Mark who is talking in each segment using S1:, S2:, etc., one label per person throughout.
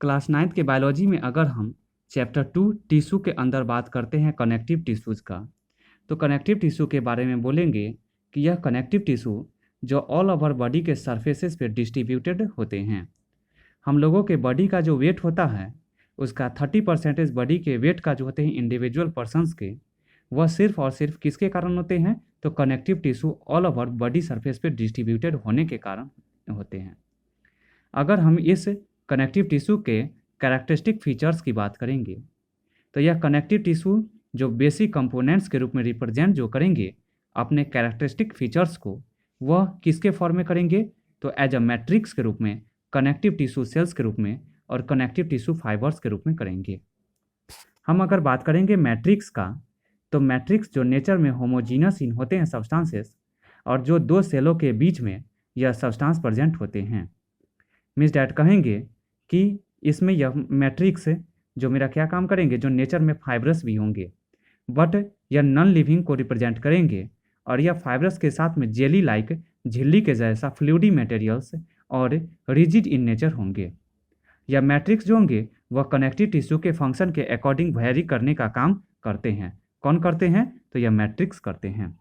S1: Class 9th के biology में अगर हम चैप्टर 2 टिश्यू के अंदर बात करते हैं कनेक्टिव टिश्यूज़ का, तो कनेक्टिव टिश्यू के बारे में बोलेंगे कि यह कनेक्टिव टिश्यू जो ऑल ओवर बॉडी के सरफेसेस पे डिस्ट्रीब्यूटेड होते हैं। हम लोगों के बॉडी का जो वेट होता है उसका 30% बॉडी के वेट का जो होते हैं इंडिविजुअल पर्सनस के, वह सिर्फ और सिर्फ किसके कारण होते हैं, तो connective tissue all over body surface पे डिस्ट्रीब्यूटेड होने के कारण होते हैं। अगर हम इस कनेक्टिव टिश्यू के कैरेक्टरिस्टिक फीचर्स की बात करेंगे तो यह कनेक्टिव टिश्यू जो बेसिक कंपोनेंट्स के रूप में रिप्रेजेंट जो करेंगे अपने कैरेक्टरिस्टिक फीचर्स को, वह किसके फॉर्म में करेंगे, तो एज अ मैट्रिक्स के रूप में, कनेक्टिव टिश्यू सेल्स के रूप में और कनेक्टिव टिश्यू फाइबर्स के रूप में करेंगे। हम अगर बात करेंगे मैट्रिक्स का, तो मैट्रिक्स जो नेचर में होमोजीनस इन होते हैं सब्सटेंसेस और जो दो सेलों के बीच में यह सब्सटेंस प्रेजेंट होते हैं। मीन्स डैट कहेंगे कि इसमें यह मैट्रिक्स जो मेरा क्या काम करेंगे, जो नेचर में फाइब्रस भी होंगे बट यह नॉन लिविंग को रिप्रेजेंट करेंगे और यह फाइब्रस के साथ में जेली लाइक झिल्ली के जैसा फ्लूइडी मटेरियल्स और रिजिड इन नेचर होंगे। यह मैट्रिक्स जो होंगे वह कनेक्टिव टिश्यू के फंक्शन के अकॉर्डिंग वेरी करने का काम करते हैं। कौन करते हैं, तो यह मैट्रिक्स करते हैं।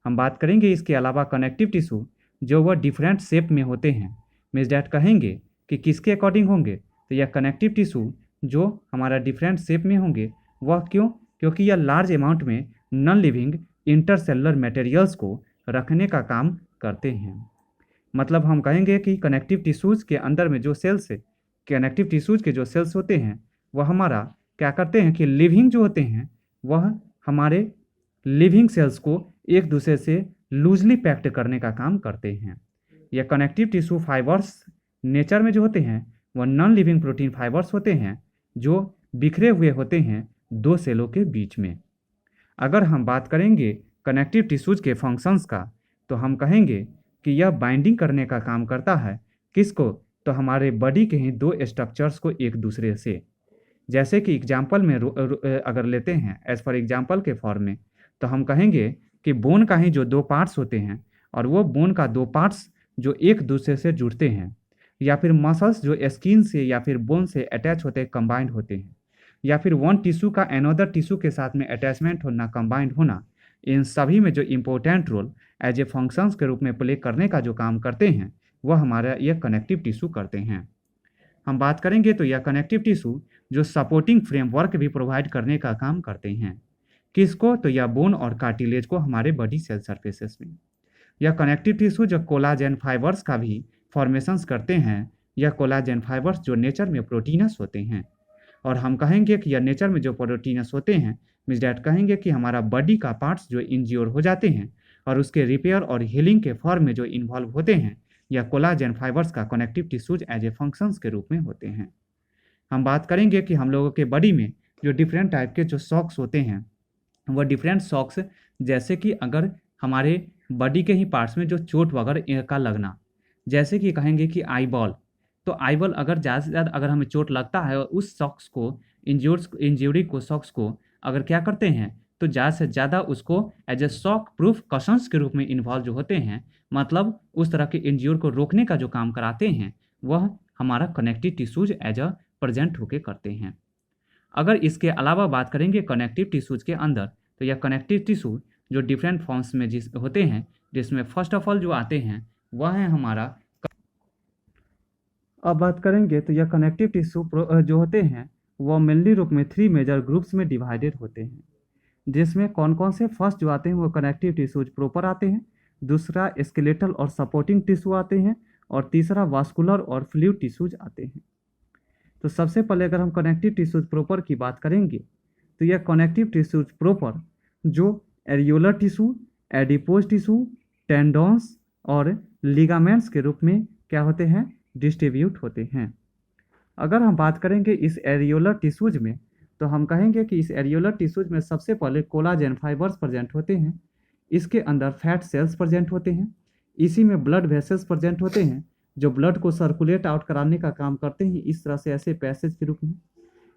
S1: हम बात करेंगे इसके अलावा कनेक्टिव टिश्यू जो वह डिफरेंट शेप में होते हैं। मीन्स डैट कहेंगे कि किसके अकॉर्डिंग होंगे, तो यह कनेक्टिव टिश्यू जो हमारा डिफरेंट शेप में होंगे वह क्यों, क्योंकि यह लार्ज अमाउंट में नॉन लिविंग इंटरसेलुलर मटेरियल्स को रखने का काम करते हैं। मतलब हम कहेंगे कि कनेक्टिव टिश्यूज़ के अंदर में जो सेल्स है, कनेक्टिव टिश्यूज़ के जो सेल्स होते हैं वह हमारा क्या करते हैं कि लिविंग जो होते हैं वह हमारे लिविंग सेल्स को एक दूसरे से लूजली पैक्ड करने का काम करते हैं। यह कनेक्टिव टिश्यू फाइबर्स नेचर में जो होते हैं वह नॉन लिविंग प्रोटीन फाइबर्स होते हैं जो बिखरे हुए होते हैं दो सेलों के बीच में। अगर हम बात करेंगे कनेक्टिव टिश्यूज़ के फंक्शंस का, तो हम कहेंगे कि यह बाइंडिंग करने का काम करता है किसको, तो हमारे बॉडी के ही दो स्ट्रक्चर्स को एक दूसरे से। जैसे कि एग्जाम्पल में अगर लेते हैं एज फॉर एग्जाम्पल के फॉर्म में, तो हम कहेंगे कि बोन का ही जो दो पार्ट्स होते हैं और वो बोन का दो पार्ट्स जो एक दूसरे से जुड़ते हैं, या फिर मसल्स जो स्किन से या फिर बोन से अटैच होते हैं, कंबाइंड होते हैं, या फिर वन टिश्यू का अनदर टिश्यू के साथ में अटैचमेंट होना, कंबाइंड होना, इन सभी में जो important role as a functions के रूप में प्ले करने का जो काम करते हैं वह हमारा यह कनेक्टिव टिश्यू करते हैं। हम बात करेंगे तो यह कनेक्टिव टिश्यू जो सपोर्टिंग फ्रेमवर्क भी प्रोवाइड करने का काम करते हैं किसको, तो यह बोन और कार्टिलेज को हमारे बॉडी सेल सरफेसेस में। यह कनेक्टिव टिश्यू जो कोलाजन फाइबर्स का भी फॉर्मेशंस करते हैं। यह कोलाजन फाइबर्स जो नेचर में प्रोटीनस होते हैं, और हम कहेंगे कि यह नेचर में जो प्रोटीनस होते हैं मीन्स डैट कहेंगे कि हमारा बॉडी का पार्ट्स जो इंज्योर हो जाते हैं और उसके रिपेयर और हीलिंग के फॉर्म में जो इन्वॉल्व होते हैं, यह कोलाजन फाइबर्स का connective tissues as a functions के रूप में होते हैं। हम बात करेंगे कि हम लोगों के बॉडी में जो डिफरेंट टाइप के जो सॉक्स होते हैं वह डिफरेंट सॉक्स, जैसे कि अगर हमारे बॉडी के ही पार्ट्स में जो चोट वगैरह का लगना, जैसे कि कहेंगे कि आईबॉल, तो आईबॉल अगर ज़्यादा से ज़्यादा अगर हमें चोट लगता है और उस सॉक्स को इंजरी को सॉक्स को अगर क्या करते हैं तो ज़्यादा से ज़्यादा उसको एज ए शॉक प्रूफ कशंस के रूप में इन्वॉल्व जो होते हैं, मतलब उस तरह के इंज्योर को रोकने का जो काम कराते हैं वह हमारा connective tissues as a present होके करते हैं। अगर इसके अलावा बात करेंगे कनेक्टिव टिश्यूज के अंदर, तो यह कनेक्टिव टिश्यू जो डिफरेंट फॉर्म्स में जिस होते हैं, जिसमें फर्स्ट ऑफ ऑल जो आते हैं वह है हमारा, अब बात करेंगे तो यह कनेक्टिव टिश्यू जो होते हैं वह मेनली रूप में 3 मेजर ग्रुप्स में डिवाइडेड होते हैं, जिसमें कौन कौन से फर्स्ट जो आते हैं वो कनेक्टिव टिश्यूज प्रॉपर आते हैं, दूसरा स्केलेटल और सपोर्टिंग टिश्यू आते हैं, और तीसरा वास्कुलर और फ्लूइड टिश्यूज आते हैं। तो सबसे पहले अगर हम कनेक्टिव टिश्यूज प्रॉपर की बात करेंगे तो यह कनेक्टिव टिश्यूज प्रॉपर जो एरियोलर टिश्यू, एडिपोज टिश्यू, टेंडोन्स और लिगामेंट्स के रूप में क्या होते हैं, डिस्ट्रीब्यूट होते हैं। अगर हम बात करेंगे इस एरियोलर टिश्यूज में, तो हम कहेंगे कि इस एरियोलर टिश्यूज में सबसे पहले कोलाजन फाइबर्स प्रेजेंट होते हैं, इसके अंदर फैट सेल्स प्रेजेंट होते हैं, इसी में ब्लड वेसल्स प्रेजेंट होते हैं जो ब्लड को सर्कुलेट आउट कराने का काम करते हैं इस तरह से ऐसे पैसेज के रूप में।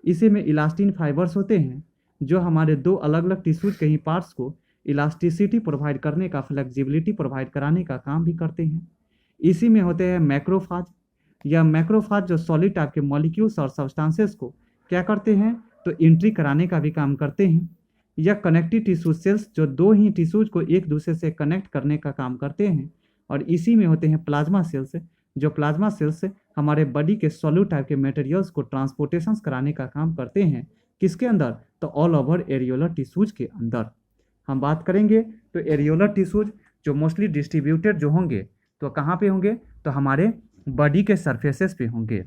S1: इसी में इलास्टिन फाइबर्स होते हैं जो हमारे दो अलग अलग टिश्यूज के ही पार्ट्स को इलास्टिसिटी प्रोवाइड करने का, फ्लेक्सिबिलिटी प्रोवाइड कराने का काम भी करते हैं। इसी में होते हैं मैक्रोफाज या मैक्रोफाज जो सॉलिड टाइप के मॉलिक्यूल्स और सब्सटेंसेस को क्या करते हैं, तो एंट्री कराने का भी काम करते हैं। या कनेक्टिव टिश्यू सेल्स जो दो ही टिश्यूज को एक दूसरे से कनेक्ट करने का काम करते हैं। और इसी में होते हैं प्लाज्मा सेल्स, जो प्लाज्मा सेल्स हमारे बॉडी के सॉलिड टाइप के मटेरियल्स को ट्रांसपोर्टेशन कराने का काम करते हैं। किसके अंदर, तो ऑल ओवर एरियोलर टिश्यूज के अंदर हम बात करेंगे। तो एरियोलर टिश्यूज जो मोस्टली डिस्ट्रीब्यूटेड जो होंगे तो कहाँ पे होंगे, तो हमारे बॉडी के सरफेसेस पे होंगे।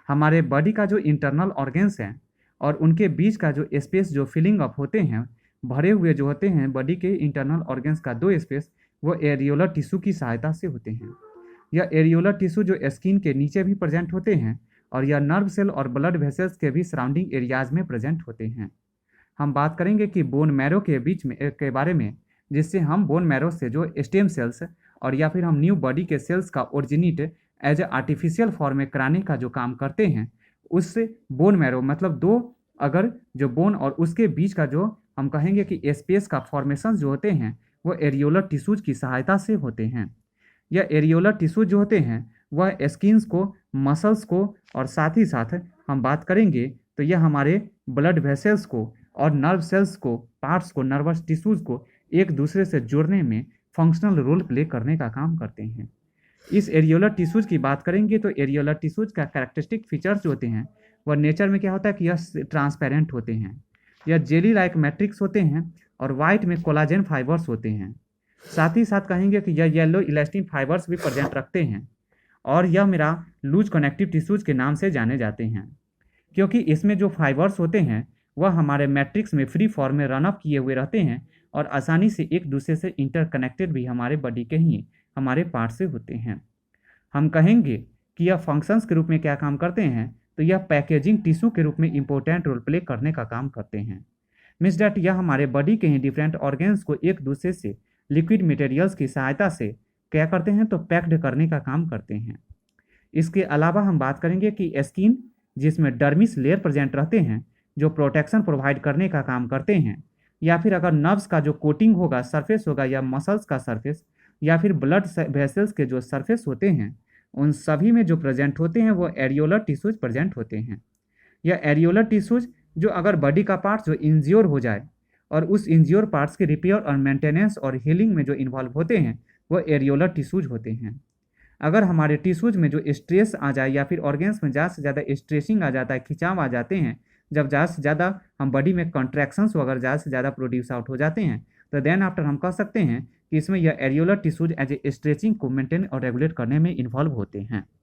S1: हमारे बॉडी का जो इंटरनल ऑर्गन्स हैं और उनके बीच का जो स्पेस जो फिलिंग अप होते हैं, भरे हुए जो होते हैं बॉडी के इंटरनल ऑर्गन्स का दो स्पेस, वो एरियोलर टिश्यू की सहायता से होते हैं। यह एरियोलर टिश्यू जो स्किन के नीचे भी प्रेजेंट होते हैं और यह नर्व सेल और ब्लड वेसल्स के भी सराउंडिंग एरियाज में प्रेजेंट होते हैं। हम बात करेंगे कि बोन मैरो के बीच में के बारे में, जिससे हम बोन मैरो से जो स्टेम सेल्स और या फिर हम न्यू बॉडी के सेल्स का originate as a artificial form में कराने का जो काम करते हैं, उससे बोन मैरो मतलब दो अगर जो बोन और उसके बीच का जो हम कहेंगे कि स्पेस का फॉर्मेशन जो होते हैं वो एरियोलर टिश्यूज की सहायता से होते हैं। यह एरियोलर टिश्यूज जो होते हैं वह स्किन्स को, मसल्स को और साथ ही साथ हम बात करेंगे तो यह हमारे ब्लड वेसल्स को और नर्व सेल्स को, पार्ट्स को, नर्वस टिश्यूज को एक दूसरे से जोड़ने में फंक्शनल रोल प्ले करने का काम करते हैं। इस एरियोलर टिश्यूज की बात करेंगे तो एरियोलर टिश्यूज का कैरेक्टरिस्टिक फीचर्स जो होते हैं वह नेचर में क्या होता है कि यह ट्रांसपेरेंट होते हैं, यह जेली लाइक मैट्रिक्स होते हैं और वाइट में कोलाजन फाइबर्स होते हैं। साथ ही साथ कहेंगे कि यह येलो इलास्टिन फाइबर्स भी प्रेजेंट रखते हैं और यह मेरा लूज कनेक्टिव टिश्यूज के नाम से जाने जाते हैं, क्योंकि इसमें जो फाइबर्स होते हैं वह हमारे मैट्रिक्स में फ्री फॉर्म में रन अप किए हुए रहते हैं और आसानी से एक दूसरे से इंटरकनेक्टेड भी हमारे बॉडी के ही हमारे पार्ट से होते हैं। हम कहेंगे कि यह फंक्शंस के रूप में क्या काम करते हैं, तो यह पैकेजिंग टिश्यू के रूप में इंपॉर्टेंट रोल प्ले करने का काम करते हैं। मीन्स डैट यह हमारे बॉडी के ही डिफरेंट ऑर्गन्स को एक दूसरे से लिक्विड मटेरियल्स की सहायता से क्या करते हैं, तो पैक्ड करने का काम करते हैं। इसके अलावा हम बात करेंगे कि स्किन जिसमें डर्मिस लेयर प्रेजेंट रहते हैं जो प्रोटेक्शन प्रोवाइड करने का काम करते हैं, या फिर अगर नर्व्स का जो कोटिंग होगा, सरफेस होगा, या मसल्स का सरफेस, या फिर ब्लड वेसल्स के जो सरफेस होते हैं, उन सभी में जो प्रेजेंट होते हैं वो एरियोलर टिश्यूज प्रेजेंट होते हैं। यह एरियोलर टिश्यूज जो अगर बॉडी का पार्ट जो इंज्योर हो जाए और उस इंज्योर पार्ट्स के रिपेयर और मेंटेनेंस और हीलिंग में जो इन्वॉल्व होते हैं वो एरियोलर टिश्यूज होते हैं। अगर हमारे टिश्यूज में जो स्ट्रेस आ जाए या फिर ऑर्गन्स में ज़्यादा से ज़्यादा स्ट्रेसिंग आ जाता है, खिंचाव आ जाते हैं, जब ज़्यादा से ज़्यादा हम बॉडी में कॉन्ट्रैक्शंस वगैरह ज़्यादा से ज़्यादा प्रोड्यूस आउट हो जाते हैं, तो देन आफ्टर हम कह सकते हैं कि इसमें यह areolar tissues as a stretching को मेंटेन और रेगुलेट करने में इन्वॉल्व होते हैं।